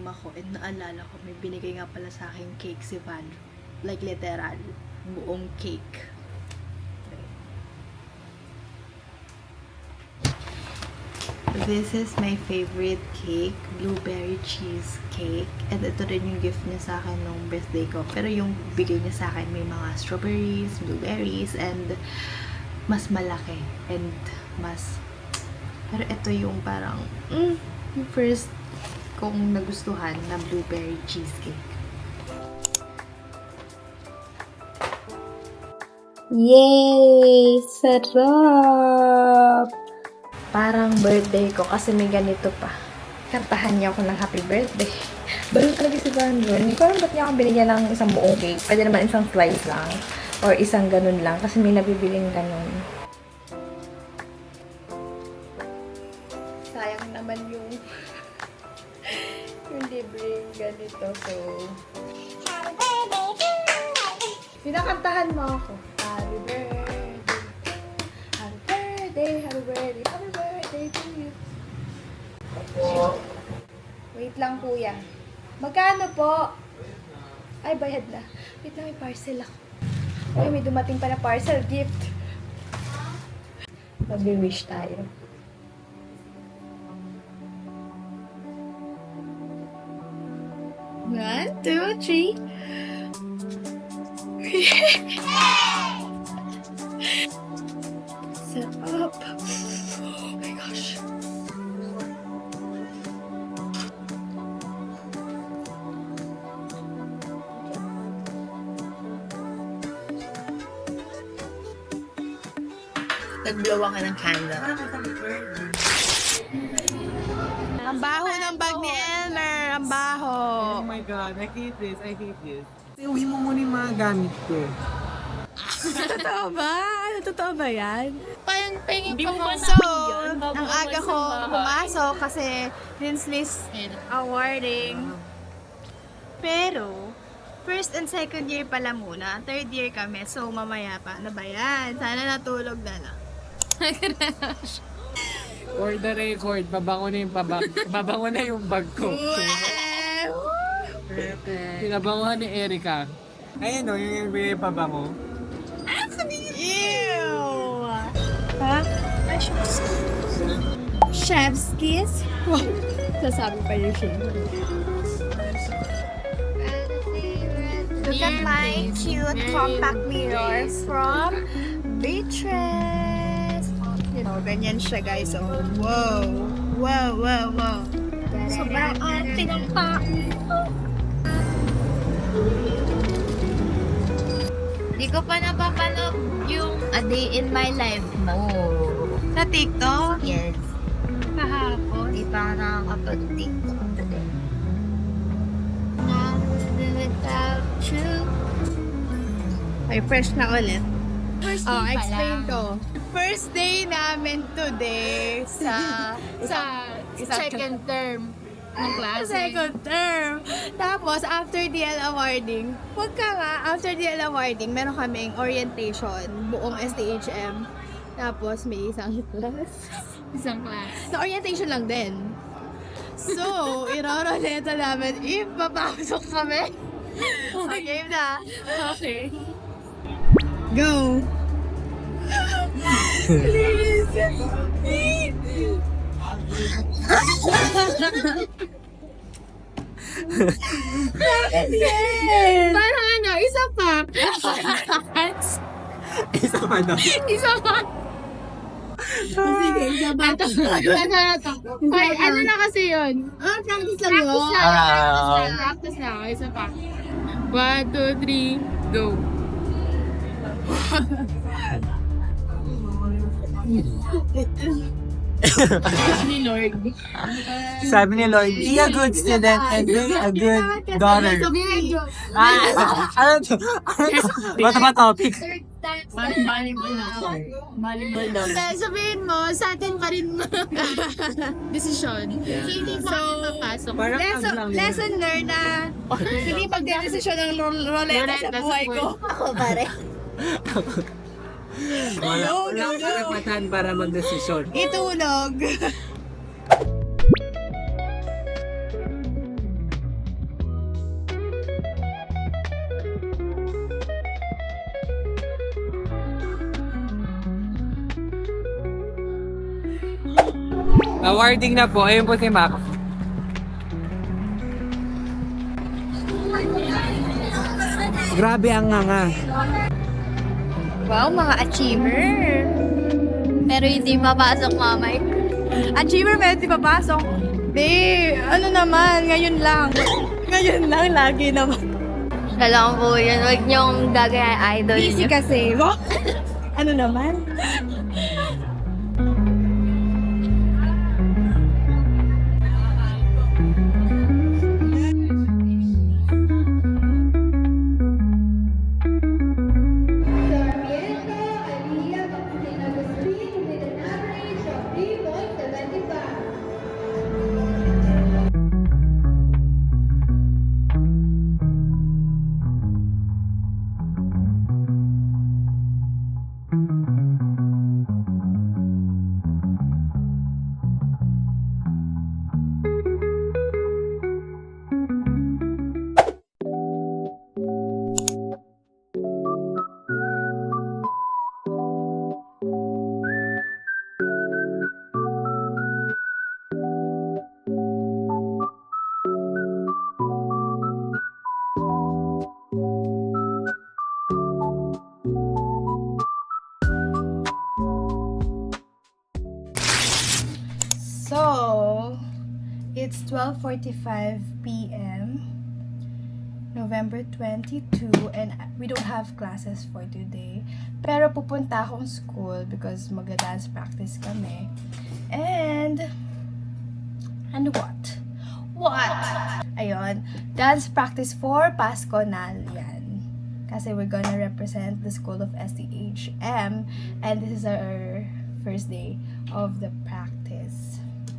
nagutom ako and naalala ko may binigay nga pala sa akin cake si Val. Like literal, buong cake. This is my favorite cake, blueberry cheesecake. And ito rin yung gift niya sa akin nung birthday ko. Pero yung bigay niya sa akin may mga strawberries, blueberries, and mas malaki. And mas... Pero ito yung parang... yung first kong nagustuhan na blueberry cheesecake. Yay! Sarap! Parang birthday ko kasi may ganito pa. Kantahan niya ako ng happy birthday. Balon talaga si Vandro. Hindi ko alam ba't niya ako binigyan ng isang buong cake. Pwede naman isang slice lang. Or isang ganun lang. Kasi may nabibiling ganun. Sayang naman yung libreng ganito. So, pinakantahan mo ako. Happy birthday. Happy birthday. Happy birthday. Happy birthday to you. Wait lang, kuya. Magkano po? Ay, bayad na. Wait lang, may parcel ako. Ay, may dumating pa na parcel gift. Mag-wish tayo. One, two, three. Set up. Oh my gosh. Nag-blow ako ng candle. Ang baho ng bag ni Elmer. Ang baho. Oh my God, I hate this, I hate this. Uwi mo muna yung mga gamit ko. Totoo ba? Totoo ba yan? Parang pengin pa mo So, ang aga ko pumasok kasi Rinsleys awarding. Pero, first and second year pala muna. Third year kami. So, mamaya pa. Ano ba yan? Sana natulog na lang. For the record, babango na yung bag ko. Pinabanguhan ni Erica. Ayun o, yung pabango. Ew! Ha? Chef's kiss? Wow! Sasabi pa yung chef. Look at my cute compact mirror from Beatrice. Oh, ganyan siya guys. Oh, wow! Wow, wow, wow. Sobrang arte ng pako. Di ko pa napapanood yung A Day in My Life mo. Sa TikTok? Yes. Kahapon? Di pa ako nakakapag-TikTok. Ay, fresh na ulit. First Oh, day pa explain lang. ko. First day namin today sa Second term ng klase. second term. Tapos, after DL awarding, wag ka nga, after DL awarding, meron kaming orientation, buong STHM. Tapos, may isang class. Isang class. Na orientation lang din. So, iroroleta namin if papasok kami. Okay, game na. Okay. Go! Please! Yes! Parang ano, isa pa. Isa pa daw. Isa pa. Sige, isa ba? Ito. Ay, ano na kasi yun? Practice lang yun. Practice na. Isa pa. 1, 2, 3, go. Ni Lord. Sabi ni Lord, be a good student and be a good daughter. Ano to? Ano ba topic? Volleyball na ako. Volleyball daw. Sabihin mo, sa atin pa rin mo. Decision. Hindi pa kami papasok. Parang Lesson learned na hindi pagdedesisyon ng roleta sa buhay ko. Ako pare. Wala akong karapatan para magdesisyon. Itulog. Awarding na po. Ayun po si Max. Grabe ang nga. Wow, mga achiever. Pero hindi papasok, mamay. Achiever, pero hindi papasok. Di, ano naman, ngayon lang. Ngayon lang, lagi naman. Siya lang po yun. Huwag niyong gagaya idol niyo. Easy kasi. Ano naman? Sarmiento Aliyah Baptista Agustin with an average of 3.75. So, it's 12:45 p.m. November 22 and we don't have classes for today. Pero pupunta akong school because mag-dance practice kami. And what? What? Ayun, dance practice for Pasconal yan. Kasi we're gonna represent the School of STHM and this is our first day of the practice.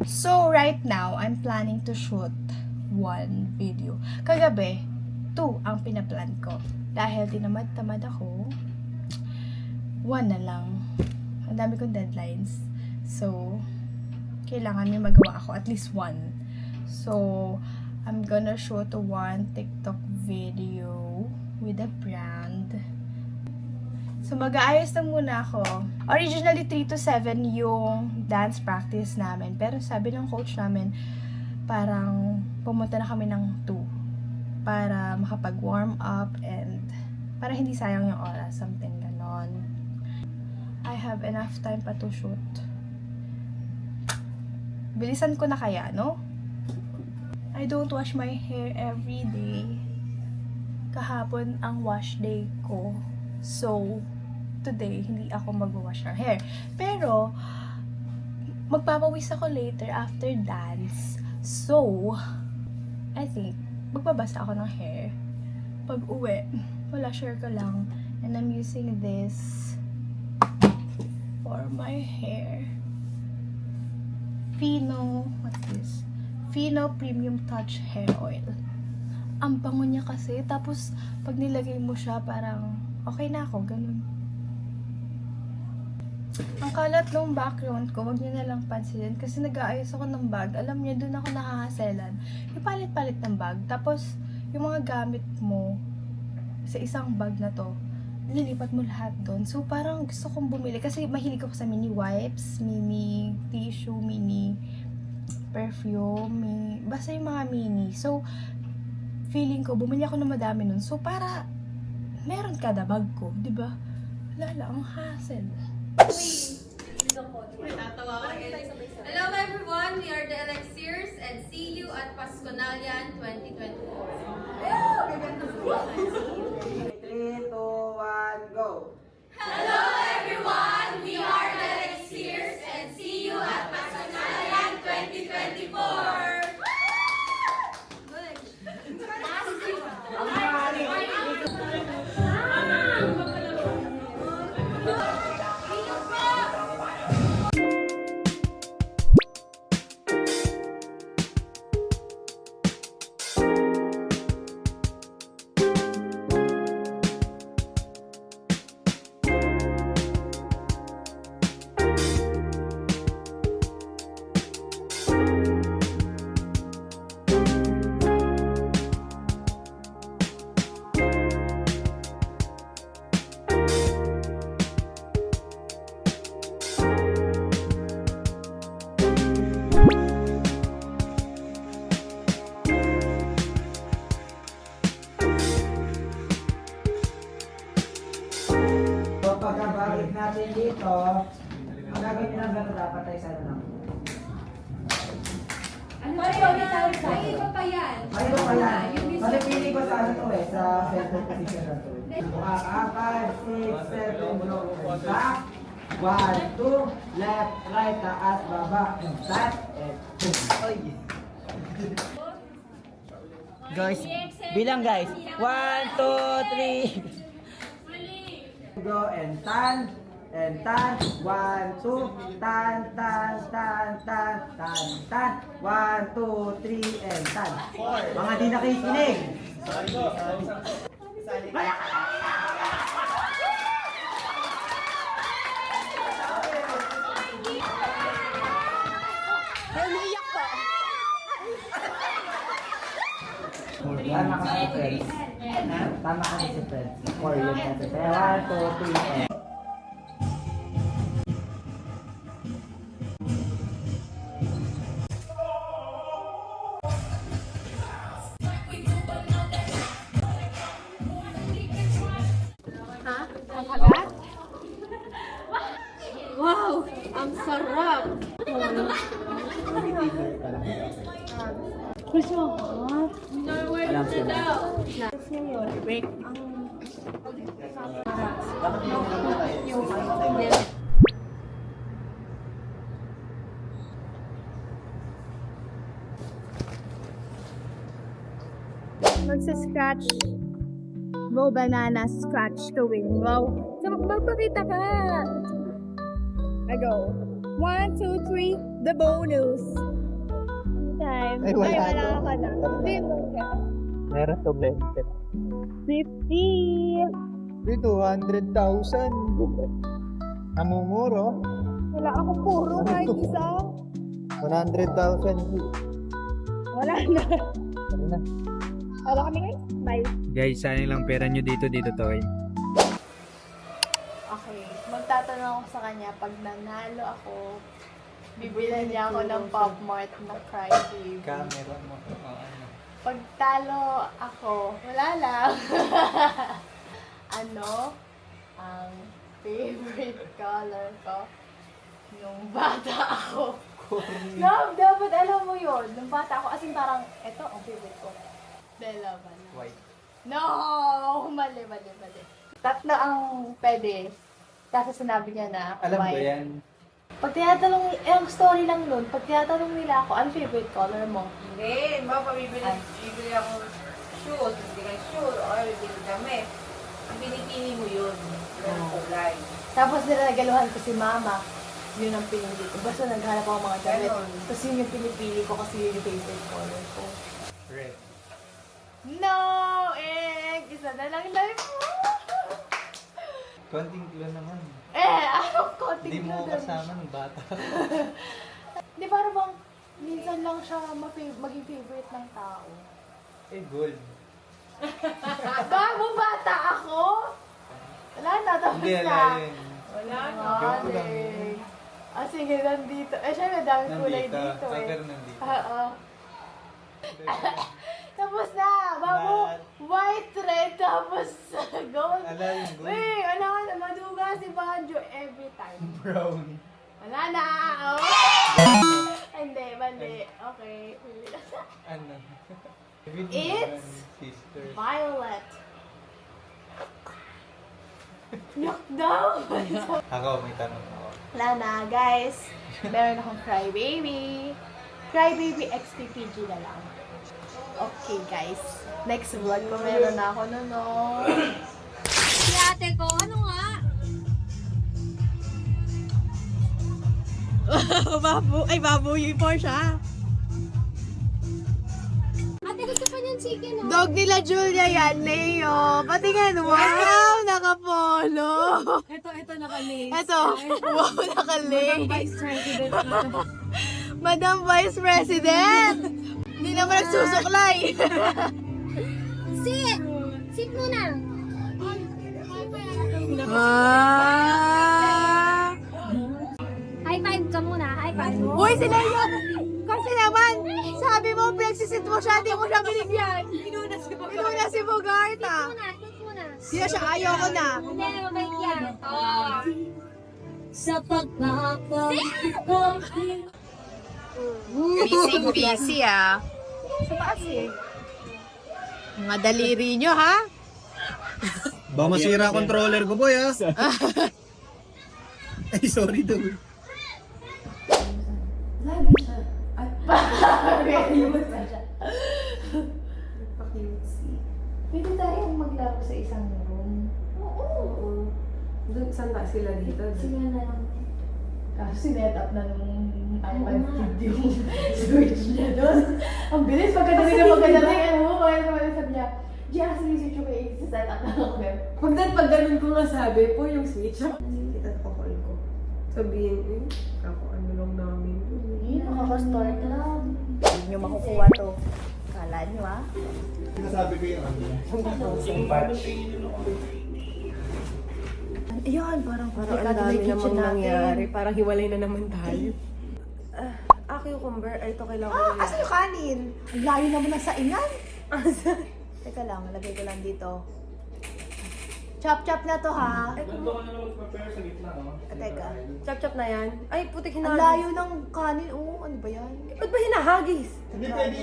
So, right now, I'm planning to shoot one video. Kagabi, 2 ang pinaplan ko. Dahil tinamad-tamad ako, 1 na lang. Ang dami kong deadlines. So, kailangan may magawa ako at least 1. So, I'm gonna shoot 1 TikTok video with a brand. So, mag-aayos lang muna ako. Originally, 3 to 7 yung dance practice namin. Pero sabi ng coach namin, parang pumunta na kami ng 2 para makapag-warm up and para hindi sayang yung oras. Something ganon. I have enough time pa to shoot. Bilisan ko na kaya, no? I don't wash my hair every day. Kahapon ang wash day ko. So, today, hindi ako mag-wash ng hair. Pero, magpapawis ako later after dance. So, I think, magbabasa ako ng hair. Pag uwi, wala, share ko lang. And I'm using this for my hair. What's this? Fino Premium Touch Hair Oil. Ang bango niya kasi. Tapos, pag nilagay mo siya, parang okay na ako, ganun. Ang kalat ng background ko, wag niyo na lang pansinin kasi nag-aayos ako ng bag. Alam niyo, doon ako nakahaselan. Yung palit-palit ng bag. Tapos, yung mga gamit mo sa isang bag na to, nililipat mo lahat doon. So, parang gusto kong bumili kasi mahilig ako sa mini wipes, mini tissue, mini perfume, basta yung mga mini. So, feeling ko, bumili ako ng madami nun. So, para meron kada bag ko, di ba? Wala lang, ang hassle. Hello everyone, we are the Elixirs and see you at Pasconalian 2024. 3, 2, 1, go! Hello everyone, we are the Elixirs and see you at Pasconalian 2024. cake natin dito, ang gagawin nyo lang ganito dapat tayo sa lang. Ay, iba pa yan. Ay, ito pa yan. Kasi pili ko sa ano to eh, sa center position na to. 5, 6, 7, back. 1, 2, left, right, taas, baba, and back, and boom. Guys, bilang guys. 1, 2, 3. Go and tan. 1, 2, tan, 1, 2, 3, and tan. Mga di nakikinig. Tama ka si friends. Tama ka si friends. 4 yun kasi. Kaya 1, 2, 3, and Wow! Ang sarap! Gusto mo? alam sila. Magsa-scratch. Mo banana scratch to win. Wow. So, magpapakita ka. I go. 1, 2, 3. The bonus. Time. Ay, wala wala to. ka na. Meron to 20. 50. 200,000. Namumuro. Wala ako puro kahit isa. 100,000. Wala na. Ano na? Wala kami guys. Bye. Guys, sayang lang pera nyo dito Toy. Okay, magtatanong ako sa kanya, pag nanalo ako, bibilan niya ako ng Pop Mart na Cry Baby. Camera mo. Ano? Pag talo ako, wala lang. Ano ang favorite color ko nung bata ako? No, dapat alam mo yun. Nung bata ako, as in parang, eto ang favorite ko. Dalawa na. White. No! Mali. Tatlo ang pwede. Kasi sinabi niya na Alam ko white. yan. Pag tinatanong, ang story lang nun, pag tinatanong nila ako, ano favorite color mo? Hindi, bibili ako shoes, hindi ka shoes, o bibili kami. Ang pinipili mo yun, yung kulay. Tapos nilagaluhan ko si mama, yun ang pinili ko. Basta naghanap ako mga damit. Ganon. Tapos yun yung pinipili ko kasi yun yung favorite color ko. Red. No! Isa na lang life mo! Konting clue naman. Anong konting Hindi mo clue kasama ng bata. Di para bang minsan lang siya maging favorite ng tao. Gold. Bago bata ako? Wala na, tapos Hindi, na. ala yun. Wala na. Joke lang. Galing. Sige, nandito. Syempre, daming kulay dito eh. Pero nandito. Oo. Tapos na, bago, white, red, tapos gold. Ala yung gold. Wait, wala ka na, maduga si Banjo every time. Brown. Wala na, oh. Hindi, mali. Okay. Ano? It's sister. Violet. Yuck daw. Ako, may tanong ako. Wala na, guys. Meron akong Crybaby. Crybaby XPPG na lang. Okay, guys. Next vlog ko meron na ako nun, no? Si ate ko, ano nga? baboy yung Porsche. Ate, gusto pa niyan chicken, oh. Dog nila Julia yan, Leo. Patingin, wow, nakapolo. Ito naka-lace. Ito, wow, nakali. Vice President na. Madam Vice President! Hindi naman nagsusuklay. Sit! Sit muna. High five ka muna. High five. Uy, si Leo! Kasi naman, sabi mo, pinagsisit mo siya, di mo siya binigyan. Inuna si Bogarta. Sit muna. Sino siya? Ayoko na. Hindi, mabait yan. Sa pagpapalik ko. Busy ah. Sa taas eh. Mga daliri nyo ha? Baka masira ang controller ko, boy, ha? Ay, sorry daw. Pwede tayong maglaro sa isang room. Oo. Doon, saan ba sila dito? Sila na lang. Kaso sinet up na nung iPad kid yung switch niya doon. Ang bilis, magkadali na magkadali. Ano, kaya naman sabi niya, Gia, kasi yung switch yung set up na ako. Pag ganun ko nga sabi po yung switch. Kita ko call ko. Sabihin, kako ano lang namin. Hindi, nakaka-start lang. Hindi nyo makukuha to. Kala nyo ah. Sinasabi ko yung ano. Ayan, parang Ang dami namang nangyari. Parang hiwalay na naman tayo. Cucumber. Ay, ito kailangan ko. Asan yung kanin? Ang layo naman ng saingan. Teka lang, lagay ko lang dito. Chop-chop na to ha. Teka. Chop-chop na yan. Ay, putik Ang layo ng kanin. Oo, ano ba yan? Ba't ba hinahagis? Hindi pwede.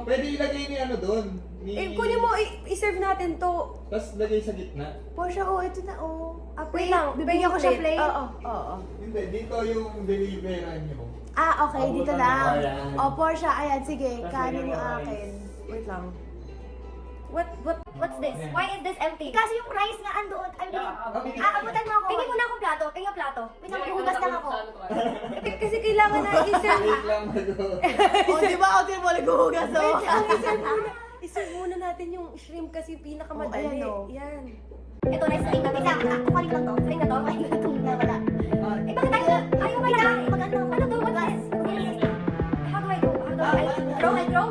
Pwede ilagay ni ano doon. Kunin mo, i-serve natin to. Tapos lagay sa gitna. Portia, oh, ito na oh. Wait lang, Bibigyan ko siya plate. Oo. Hindi, dito yung deliveran nyo. Ah, okay, dito lang. Ayan. Oh, Portia, ayan, sige. Kanin yung akin. Wait lang. What's this? Why is this empty? Kasi yung rice nga andoon. Abutan mo ako. Tingin mo na akong plato. Tingin yung plato. Wait lang, hugas lang ako. Kasi kailangan na i-serve. Wait lang mag Oh, di ba? Hotel mo, naghuhugas oh. I-serve muna natin yung shrimp kasi pinakamadali. Oh, ayan, oh. Yan. Ito, rice na tingnan. Wait lang, kukunin lang to. Kukunin na to. Kukunin na to. Wala. Eh, bakit tayo? Ayaw wala. Mag-ano? Ano to? What is? How do I go? Throw and throw?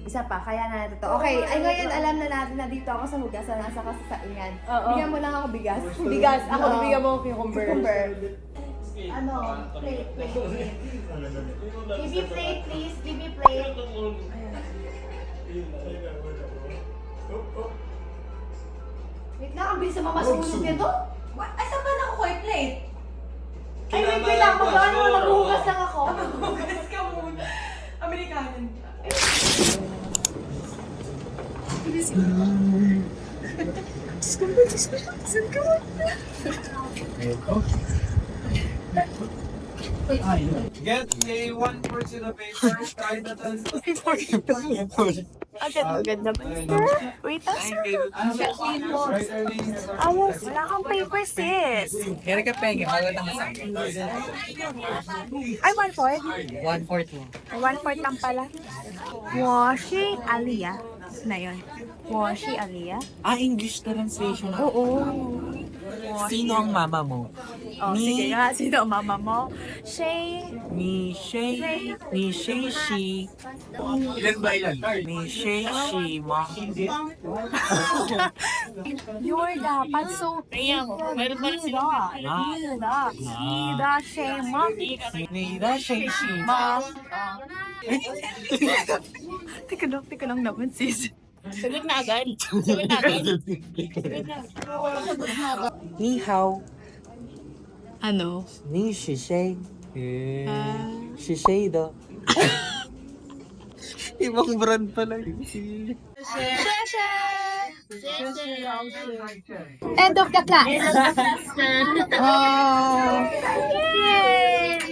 Isa pa, kaya na natin to. Okay, ay ngayon alam na natin na dito ako sa hugasan, nasa ka sa saingan. Oo. Bigyan mo lang ako bigas. Bigas. Ako Oo. bibigyan mo cucumber. Cucumber. Ano? Plate. Give me plate, please. Give me plate. Wait lang, ang bilis na mamasunog nito. Ay, saan ba nakukuha yung plate? Ay, wait lang. Magkano maghuhugas lang ako. Hugas ka muna. Amerikanan. Get a 1 portion of paper. Try na to. Ang ganda ba? Wait lang, sir. Wala kang paper, sis. Kaya ka penge, maganda ka sa akin. Ay, 1/4? 1/4 mo. 1/4 lang pala. Washi Aliyah. Na yun. Washi Aliyah? English translation. Oo. Sino ang mama mo? Oh, sige nga. Sino ang mama mo? Shay. Ni Shay, she. Ilan ba ilan? Ni Shay, she, ma. You're dapat so... Meron pa rin sila. Nida. Shay, ma. Nida, Shay, she. Ma. Teka lang naman, sis. Sagot na agad. Ni hao. Ano? Ni Shishay. Shishay do. Ibang brand pala. End of the class. Oh. Yay!